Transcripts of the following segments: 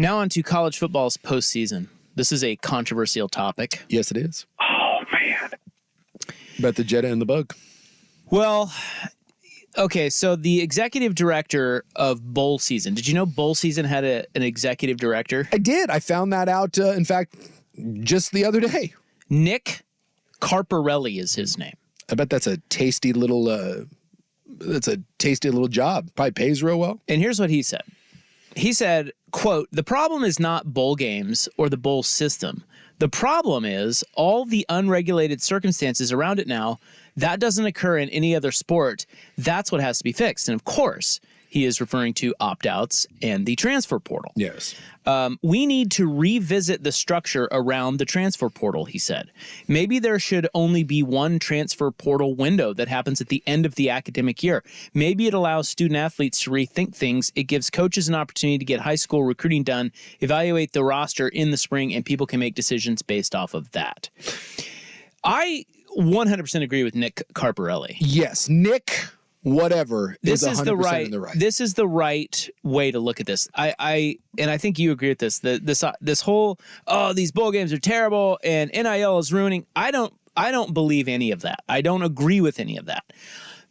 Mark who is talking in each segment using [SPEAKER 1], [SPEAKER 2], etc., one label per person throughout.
[SPEAKER 1] Now on to college football's postseason. This is a controversial topic.
[SPEAKER 2] Yes, it is.
[SPEAKER 3] Oh, man.
[SPEAKER 2] About the Jetta and the bug.
[SPEAKER 1] Well, okay, so the executive director of bowl season. Did you know bowl season had an executive director?
[SPEAKER 2] I did. I found that out, in fact, just the other day.
[SPEAKER 1] Nick Carparelli is his name.
[SPEAKER 2] I bet that's a tasty little job. Probably pays real well.
[SPEAKER 1] And here's what he said. He said, quote, "The problem is not bowl games or the bowl system. The problem is all the unregulated circumstances around it now. That doesn't occur in any other sport. That's what has to be fixed." And of course, he is referring to opt-outs and the transfer portal.
[SPEAKER 2] Yes.
[SPEAKER 1] We need to revisit the structure around the transfer portal, he said. Maybe there should only be one transfer portal window that happens at the end of the academic year. Maybe it allows student athletes to rethink things. It gives coaches an opportunity to get high school recruiting done, evaluate the roster in the spring, and people can make decisions based off of that. I 100% agree with Nick Carparelli.
[SPEAKER 2] Yes, Nick, whatever.
[SPEAKER 1] This is the right.
[SPEAKER 2] in the right.
[SPEAKER 1] This is the right way to look at this. I think you agree with this. This whole these bowl games are terrible and NIL is ruining. I don't believe any of that. I don't agree with any of that.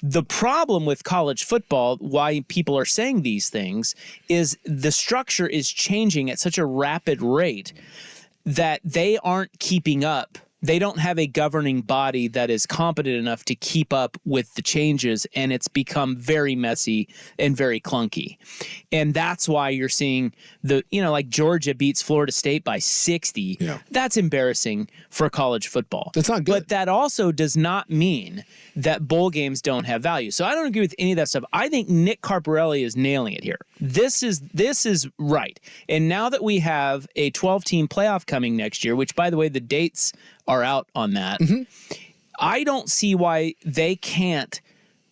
[SPEAKER 1] The problem with college football, why people are saying these things, is the structure is changing at such a rapid rate that they aren't keeping up. They don't have a governing body that is competent enough to keep up with the changes, and it's become very messy and very clunky. And that's why you're seeing like Georgia beats Florida State by 60.
[SPEAKER 2] Yeah.
[SPEAKER 1] That's embarrassing for college football.
[SPEAKER 2] That's not good.
[SPEAKER 1] But that also does not mean that bowl games don't have value. So I don't agree with any of that stuff. I think Nick Carparelli is nailing it here. This is right. And now that we have a 12-team playoff coming next year, which, by the way, the dates are out on that, I don't see why they can't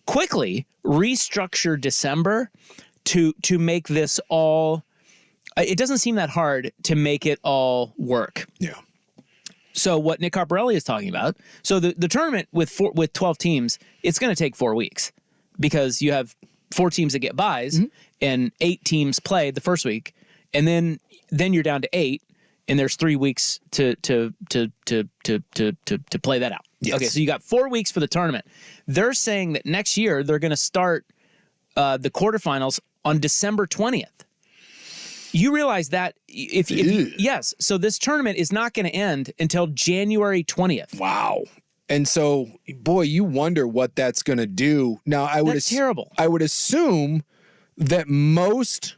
[SPEAKER 1] quickly restructure December to make this all. It doesn't seem that hard to make it all work.
[SPEAKER 2] Yeah.
[SPEAKER 1] So what Nick Carparelli is talking about, so the tournament with 12 teams, it's going to take 4 weeks because you have 4 teams that get byes and 8 teams play the first week, and then you're down to 8. And there's 3 weeks to play that out.
[SPEAKER 2] Yes.
[SPEAKER 1] Okay, so you got 4 weeks for the tournament. They're saying that next year they're going to start the quarterfinals on December 20th. You realize that if yes, so this tournament is not going to end until January 20th.
[SPEAKER 2] Wow. And so, boy, you wonder what that's going to do. Now,
[SPEAKER 1] That's terrible.
[SPEAKER 2] I would assume that most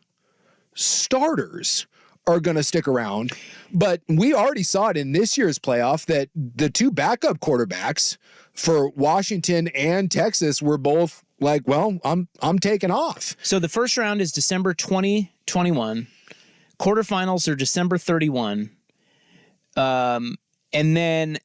[SPEAKER 2] starters are going to stick around. But we already saw it in this year's playoff that the 2 backup quarterbacks for Washington and Texas were both like, well, I'm taking off.
[SPEAKER 1] So the first round is December 20, 21. Quarterfinals are December 31. And then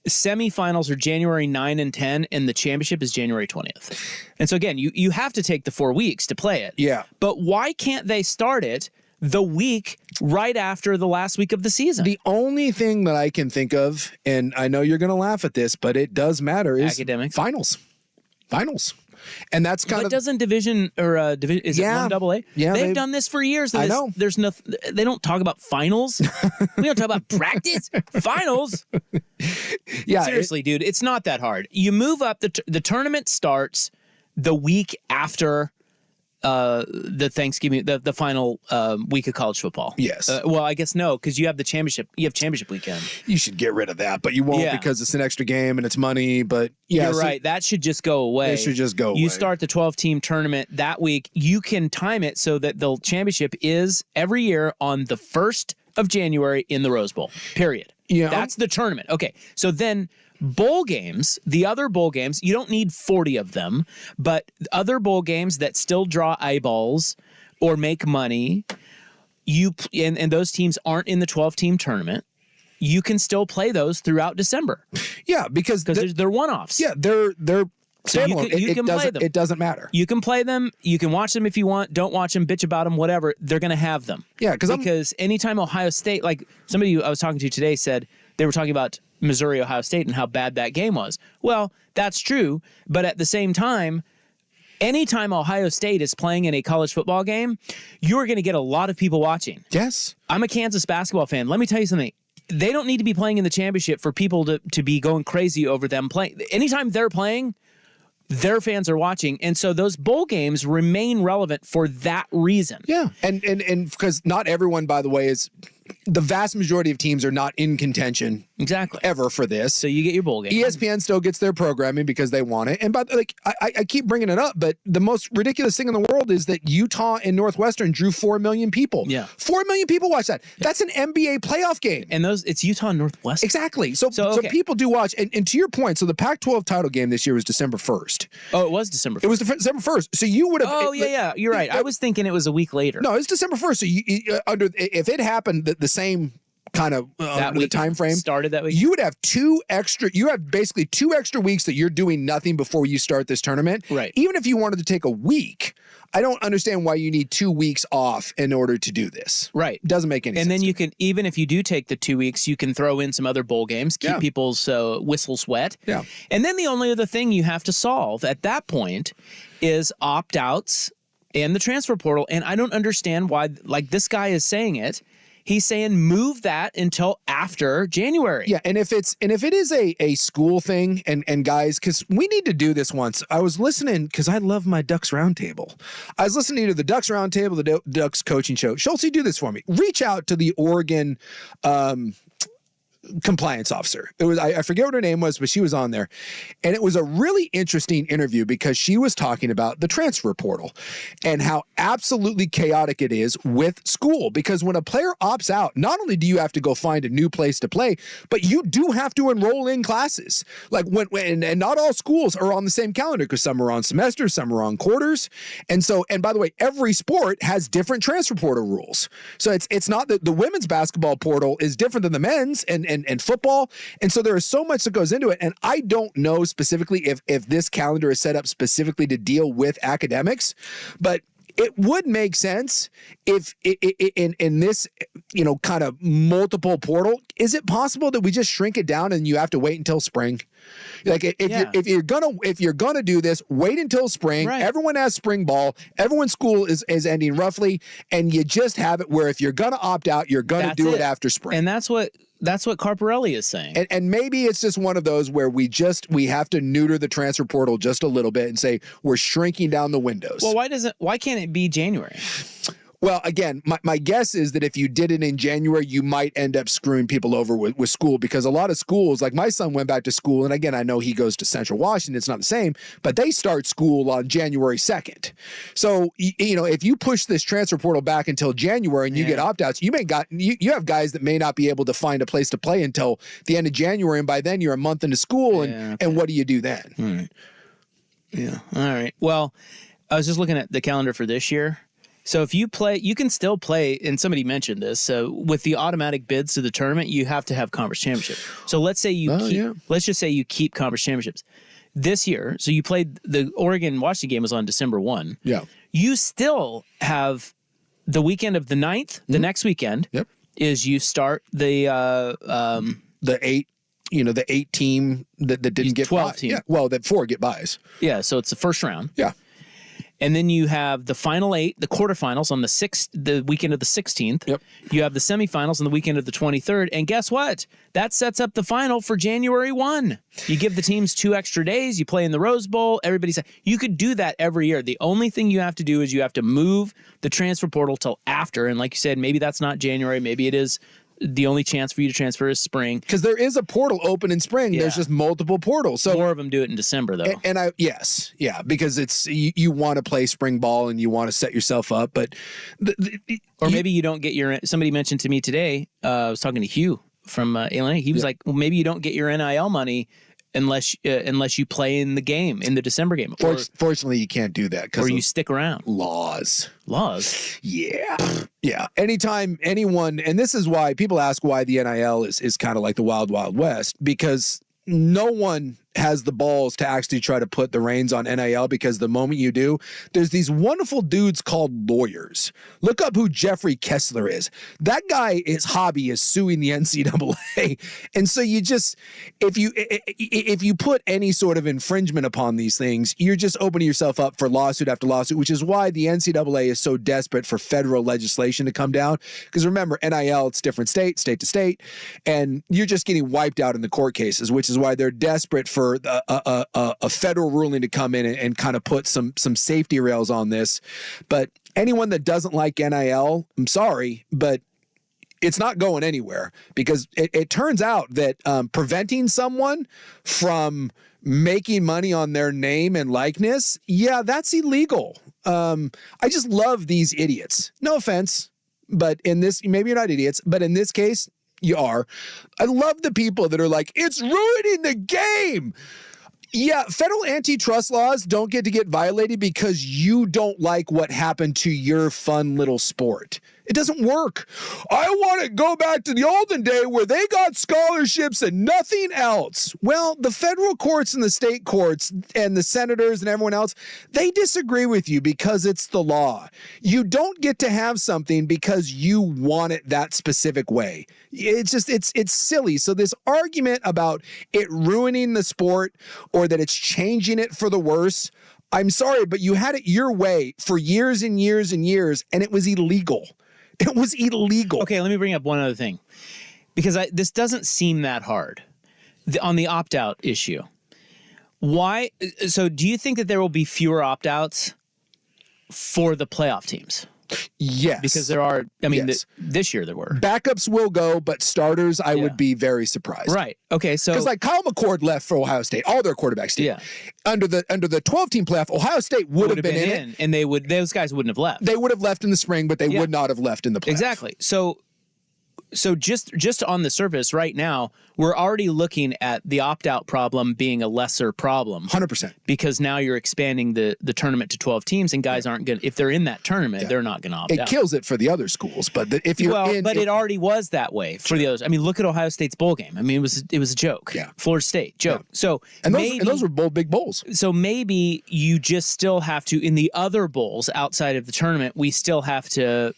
[SPEAKER 1] semifinals are January 9 and 10, and the championship is January 20th. And so again, you have to take the 4 weeks to play it.
[SPEAKER 2] Yeah.
[SPEAKER 1] But why can't they start it the week right after the last week of the season?
[SPEAKER 2] The only thing that I can think of, and I know you're going to laugh at this, but it does matter, is
[SPEAKER 1] academics.
[SPEAKER 2] Finals. And that's kind of.
[SPEAKER 1] Doesn't division or division is it 1AA?
[SPEAKER 2] Yeah,
[SPEAKER 1] they've done this for years.
[SPEAKER 2] I know.
[SPEAKER 1] There's no. They don't talk about finals. We don't talk about practice. Finals.
[SPEAKER 2] Yeah,
[SPEAKER 1] Seriously, dude, it's not that hard. You move up. The tournament starts the week after the Thanksgiving, the final week of college football.
[SPEAKER 2] Yes.
[SPEAKER 1] Well, I guess no, because you have the championship. You have championship weekend.
[SPEAKER 2] You should get rid of that, but you won't because it's an extra game and it's money. But yeah,
[SPEAKER 1] you're right. That should just go away.
[SPEAKER 2] It should just go away.
[SPEAKER 1] You start the 12-team tournament that week. You can time it so that the championship is every year on the 1st of January in the Rose Bowl. Period.
[SPEAKER 2] Yeah.
[SPEAKER 1] That's the tournament. Okay. So then bowl games, the other bowl games, you don't need 40 of them, but other bowl games that still draw eyeballs or make money, and those teams aren't in the 12-team tournament, you can still play those throughout December.
[SPEAKER 2] Yeah, because
[SPEAKER 1] they're one-offs.
[SPEAKER 2] Yeah, they're
[SPEAKER 1] so you can play them.
[SPEAKER 2] It doesn't matter.
[SPEAKER 1] You can play them. You can watch them if you want. Don't watch them. Bitch about them. Whatever. They're going to have them.
[SPEAKER 2] Yeah,
[SPEAKER 1] because anytime Ohio State, like somebody I was talking to today said they were talking about Missouri, Ohio State and how bad that game was. Well, that's true. But at the same time, anytime Ohio State is playing in a college football game, you're going to get a lot of people watching.
[SPEAKER 2] Yes.
[SPEAKER 1] I'm a Kansas basketball fan. Let me tell you something. They don't need to be playing in the championship for people to be going crazy over them playing. Anytime they're playing, their fans are watching. And so those bowl games remain relevant for that reason.
[SPEAKER 2] Yeah. And because not everyone, by the way, is the vast majority of teams are not in contention
[SPEAKER 1] exactly
[SPEAKER 2] ever for this.
[SPEAKER 1] So you get your bowl game.
[SPEAKER 2] ESPN still gets their programming because they want it. And I keep bringing it up, but the most ridiculous thing in the world is that Utah and Northwestern drew 4 million people.
[SPEAKER 1] Yeah.
[SPEAKER 2] 4 million people watch that. That's an NBA playoff game.
[SPEAKER 1] And it's Utah and Northwestern.
[SPEAKER 2] Exactly. So
[SPEAKER 1] okay.
[SPEAKER 2] people do watch. And to your point, so the Pac-12 title game this year was December 1st.
[SPEAKER 1] Oh, it was December 1st.
[SPEAKER 2] It was December 1st. So you would have.
[SPEAKER 1] Oh, yeah. You're right. I was thinking it was a week later.
[SPEAKER 2] No, it's December 1st. So if it happened the same kind of the time frame
[SPEAKER 1] started that week,
[SPEAKER 2] you would have basically 2 extra weeks that you're doing nothing before you start this tournament.
[SPEAKER 1] Right.
[SPEAKER 2] Even if you wanted to take a week, I don't understand why you need 2 weeks off in order to do this.
[SPEAKER 1] Right.
[SPEAKER 2] Doesn't make any sense.
[SPEAKER 1] And then you can, even if you do take the 2 weeks, you can throw in some other bowl games, keep people's whistles wet.
[SPEAKER 2] Yeah.
[SPEAKER 1] And then the only other thing you have to solve at that point is opt-outs and the transfer portal. And I don't understand why, like this guy is saying it. He's saying move that until after January.
[SPEAKER 2] Yeah, and if it is a school thing, and guys, because we need to do this once. I was listening because I love my Ducks Roundtable. I was listening to the Ducks Roundtable, the Ducks coaching show. Schultz, do this for me. Reach out to the Oregon compliance officer. It was I forget what her name was, but she was on there, and it was a really interesting interview because she was talking about the transfer portal and how absolutely chaotic it is with school. Because when a player opts out, not only do you have to go find a new place to play, but you do have to enroll in classes. Like and not all schools are on the same calendar because some are on semesters, some are on quarters, and by the way, every sport has different transfer portal rules. So it's not that the women's basketball portal is different than the men's and football. And so there is so much that goes into it. And I don't know specifically if this calendar is set up specifically to deal with academics, but it would make sense if in this, kind of multiple portal, is it possible that we just shrink it down and you have to wait until spring? Like if you're gonna do this, wait until spring.
[SPEAKER 1] Right.
[SPEAKER 2] Everyone has spring ball. Everyone's school is ending roughly, and you just have it where if you're gonna opt out, you're gonna do it after spring.
[SPEAKER 1] And that's what Carparelli is saying.
[SPEAKER 2] And maybe it's just one of those where we have to neuter the transfer portal just a little bit and say we're shrinking down the windows.
[SPEAKER 1] Well, why can't it be January?
[SPEAKER 2] Well, again, my guess is that if you did it in January, you might end up screwing people over with school, because a lot of schools, like my son went back to school, and again, I know he goes to Central Washington, it's not the same, but they start school on January 2nd. So, if you push this transfer portal back until January and you get opt-outs, you have guys that may not be able to find a place to play until the end of January, and by then you're a month into school, and what do you do then?
[SPEAKER 1] All right. Yeah. All right. Well, I was just looking at the calendar for this year. So if you play, you can still play, and somebody mentioned this, so with the automatic bids to the tournament, you have to have conference championship. So let's say let's just say you keep conference championships. This year, so you played the Oregon-Washington game was on December 1. Yeah. You still have the weekend of the 9th, the next weekend, is you start the
[SPEAKER 2] 8, the 8 team that didn't get
[SPEAKER 1] 12 team.
[SPEAKER 2] Yeah. Well, that 4 get buys.
[SPEAKER 1] Yeah, so it's the first round.
[SPEAKER 2] Yeah.
[SPEAKER 1] And then you have the final 8, the quarterfinals on the weekend of the 16th. Yep. You have the semifinals on the weekend of the 23rd. And guess what? That sets up the final for January 1. You give the teams 2 extra days. You play in the Rose Bowl. You could do that every year. The only thing you have to do is you have to move the transfer portal till after. And like you said, maybe that's not January. Maybe it is. The only chance for you to transfer is spring.
[SPEAKER 2] Because there is a portal open in spring. Yeah. There's just multiple portals. So
[SPEAKER 1] more of them do it in December, though.
[SPEAKER 2] Because it's you want to play spring ball and you want to set yourself up. But
[SPEAKER 1] maybe you don't get somebody mentioned to me today, I was talking to Hugh from ALNA. He was like, well, maybe you don't get your NIL money unless you play in the December game.
[SPEAKER 2] Fortunately, you can't do that.
[SPEAKER 1] Or you stick around.
[SPEAKER 2] Laws.
[SPEAKER 1] Yeah.
[SPEAKER 2] Anytime anyone, and this is why people ask why the NIL is kind of like the wild, wild west, because no one has the balls to actually try to put the reins on NIL, because the moment you do, there's these wonderful dudes called lawyers. Look up who Jeffrey Kessler is. That guy, his hobby is suing the NCAA. And so you just, if you put any sort of infringement upon these things, you're just opening yourself up for lawsuit after lawsuit, which is why the NCAA is so desperate for federal legislation to come down. Because remember, NIL, it's different state to state, and you're just getting wiped out in the court cases, which is why they're desperate for a federal ruling to come in and kind of put some safety rails on this. But anyone that doesn't like NIL, I'm sorry, but it's not going anywhere, because it turns out that preventing someone from making money on their name and likeness, yeah, that's illegal. I just love these idiots. No offense, but in this, maybe you're not idiots, but in this case, you are. I love the people that are like, it's ruining the game. Yeah, federal antitrust laws don't get violated because you don't like what happened to your fun little sport. It doesn't work. I want to go back to the olden day where they got scholarships and nothing else. Well, the federal courts and the state courts and the senators and everyone else, they disagree with you because it's the law. You don't get to have something because you want it that specific way. It's just, it's silly. So this argument about it ruining the sport or that it's changing it for the worse, I'm sorry, but you had it your way for years and years and years, and it was illegal. It was illegal.
[SPEAKER 1] Okay, let me bring up one other thing, because this doesn't seem that hard on the opt-out issue. Why? So do you think that there will be fewer opt-outs for the playoff teams?
[SPEAKER 2] Yes.
[SPEAKER 1] Because there are, I mean,
[SPEAKER 2] Yes.
[SPEAKER 1] this year there were.
[SPEAKER 2] Backups will go, but starters, I would be very surprised.
[SPEAKER 1] Right. Okay, so.
[SPEAKER 2] Because like Kyle McCord left for Ohio State, all their quarterbacks did.
[SPEAKER 1] Yeah.
[SPEAKER 2] Under the 12-team playoff, Ohio State would have been in it.
[SPEAKER 1] And those guys wouldn't have left.
[SPEAKER 2] They would have left in the spring, but they would not have left in the playoff.
[SPEAKER 1] Exactly. So just on the surface right now, we're already looking at the opt-out problem being a lesser problem.
[SPEAKER 2] 100%.
[SPEAKER 1] Because now you're expanding the tournament to 12 teams, and guys aren't going to, if they're in that tournament, they're not going to opt out.
[SPEAKER 2] It kills it for the other schools, but if you're
[SPEAKER 1] it already was that way for the others. I mean, look at Ohio State's bowl game. I mean, it was a joke.
[SPEAKER 2] Yeah.
[SPEAKER 1] Florida State, joke. Yeah. So
[SPEAKER 2] and those were both big bowls.
[SPEAKER 1] So maybe you just still have to, in the other bowls outside of the tournament, we still have to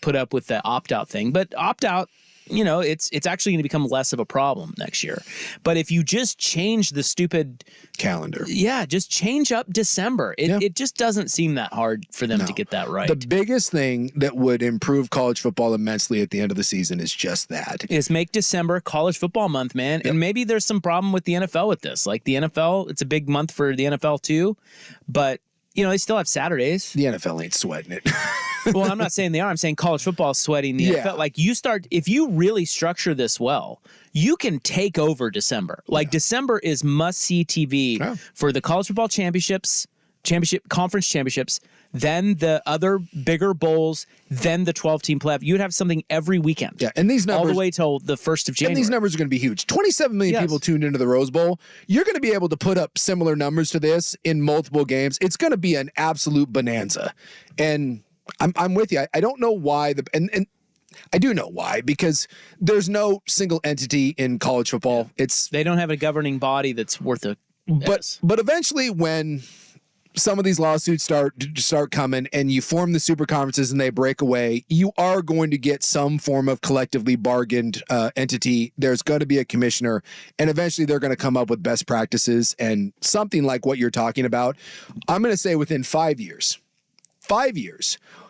[SPEAKER 1] put up with the opt-out thing. But opt-out, you know, it's actually going to become less of a problem next year. But if you just change the stupid
[SPEAKER 2] calendar,
[SPEAKER 1] just change up December. It just doesn't seem that hard for them to get that right.
[SPEAKER 2] The biggest thing that would improve college football immensely at the end of the season is just that.
[SPEAKER 1] Is make December college football month, man. Yep. And maybe there's some problem with the NFL with this. Like the NFL, it's a big month for the NFL too, but you know, they still have Saturdays.
[SPEAKER 2] The NFL ain't sweating it.
[SPEAKER 1] Well, I'm not saying they are. I'm saying college football is sweating the NFL. Like if you really structure this well, you can take over December. Like December is must-see TV for the college football conference championships, then the other bigger bowls, then the 12-team playoff. You'd have something every weekend.
[SPEAKER 2] Yeah, and these numbers
[SPEAKER 1] all the way till the 1st of January.
[SPEAKER 2] And these numbers are going to be huge. 27 million people tuned into the Rose Bowl. You're going to be able to put up similar numbers to this in multiple games. It's going to be an absolute bonanza. And I'm with you. I don't know why and I do know why, because there's no single entity in college football.
[SPEAKER 1] They don't have a governing body that's worth a
[SPEAKER 2] but eventually when some of these lawsuits start coming and you form the super conferences and they break away, you are going to get some form of collectively bargained entity. There's going to be a commissioner, and eventually they're going to come up with best practices and something like what you're talking about. I'm going to say within 5 years,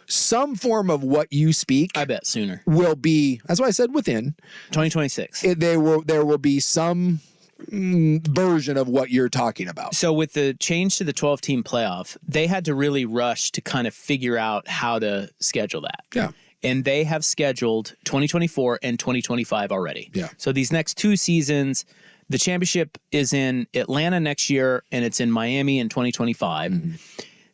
[SPEAKER 2] some form of what you speak,
[SPEAKER 1] I bet sooner,
[SPEAKER 2] will be, that's why I said within
[SPEAKER 1] 2026.
[SPEAKER 2] There will be some version of what you're talking about.
[SPEAKER 1] So with the change to the 12-team playoff, they had to really rush to kind of figure out how to schedule that.
[SPEAKER 2] Yeah.
[SPEAKER 1] And they have scheduled 2024 and 2025 already.
[SPEAKER 2] Yeah.
[SPEAKER 1] So these next 2 seasons, the championship is in Atlanta next year, and it's in Miami in 2025. Mm-hmm.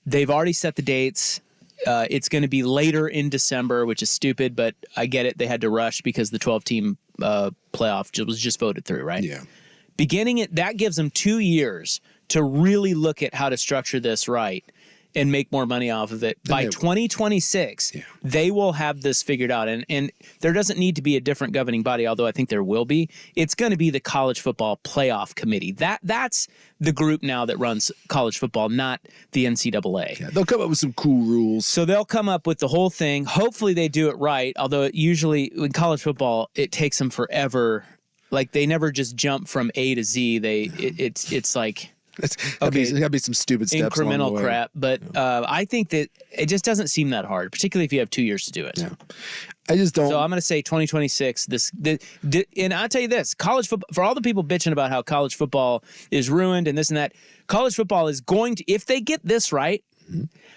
[SPEAKER 1] They've already set the dates. It's going to be later in December, which is stupid, but I get it. They had to rush because the 12-team playoff was just voted through, right?
[SPEAKER 2] Yeah.
[SPEAKER 1] That gives them 2 years to really look at how to structure this right. and make more money off of it. By 2026, they will have this figured out. And there doesn't need to be a different governing body, although I think there will be. It's going to be the College Football Playoff Committee. That's the group now that runs college football, not the NCAA.
[SPEAKER 2] Yeah, they'll come up with some cool rules.
[SPEAKER 1] So they'll come up with the whole thing. Hopefully they do it right, although it usually, in college football, it takes them forever. Like, they never just jump from A to Z. It's like...
[SPEAKER 2] Gotta be some stupid steps
[SPEAKER 1] incremental crap, but I think that it just doesn't seem that hard, particularly if you have 2 years to do it.
[SPEAKER 2] Yeah. I just don't.
[SPEAKER 1] So I'm going to say 2026. And I'll tell you this: college football, for all the people bitching about how college football is ruined and this and that, college football is going to, if they get this right,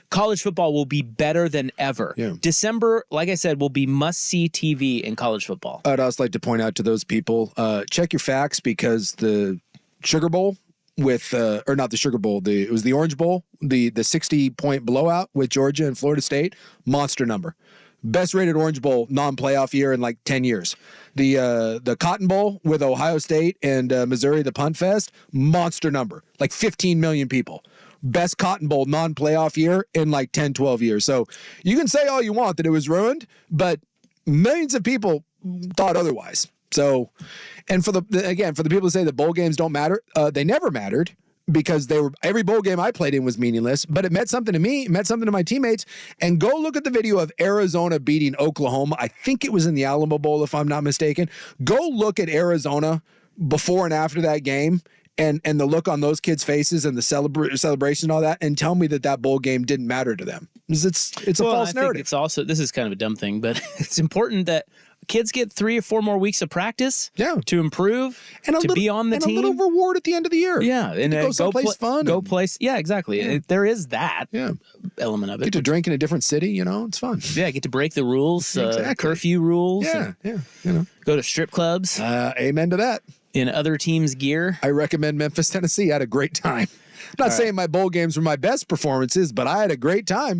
[SPEAKER 1] college football will be better than ever.
[SPEAKER 2] Yeah.
[SPEAKER 1] December, like I said, will be must-see TV in college football.
[SPEAKER 2] I'd also like to point out to those people: check your facts, because the Sugar Bowl. Or not the Sugar Bowl, it was the Orange Bowl, the 60-point blowout with Georgia and Florida State, monster number. Best rated Orange Bowl non-playoff year in like 10 years. The Cotton Bowl with Ohio State and Missouri, the Punt Fest, monster number, like 15 million people. Best Cotton Bowl non-playoff year in like 10, 12 years. So you can say all you want that it was ruined, but millions of people thought otherwise. So, and for the people who say the bowl games don't matter, they never mattered, because every bowl game I played in was meaningless, but it meant something to me, it meant something to my teammates. And go look at the video of Arizona beating Oklahoma. I think it was in the Alamo Bowl, if I'm not mistaken. Go look at Arizona before and after that game, and the look on those kids' faces and the celebration and all that, and tell me that bowl game didn't matter to them. It's a false narrative.
[SPEAKER 1] It's also, this is kind of a dumb thing, but it's important that kids get 3 or 4 more weeks of practice to improve, and be on the team.
[SPEAKER 2] And a little reward at the end of the year.
[SPEAKER 1] Yeah. And
[SPEAKER 2] go someplace fun.
[SPEAKER 1] Go place. Yeah, exactly. Yeah. There is that element of it.
[SPEAKER 2] Get to drink in a different city, it's fun.
[SPEAKER 1] Yeah, get to break the rules, curfew rules.
[SPEAKER 2] Yeah,
[SPEAKER 1] Go to strip clubs.
[SPEAKER 2] Amen to that.
[SPEAKER 1] In other teams' gear.
[SPEAKER 2] I recommend Memphis, Tennessee. I had a great time. I'm not saying my bowl games were my best performances, but I had a great time.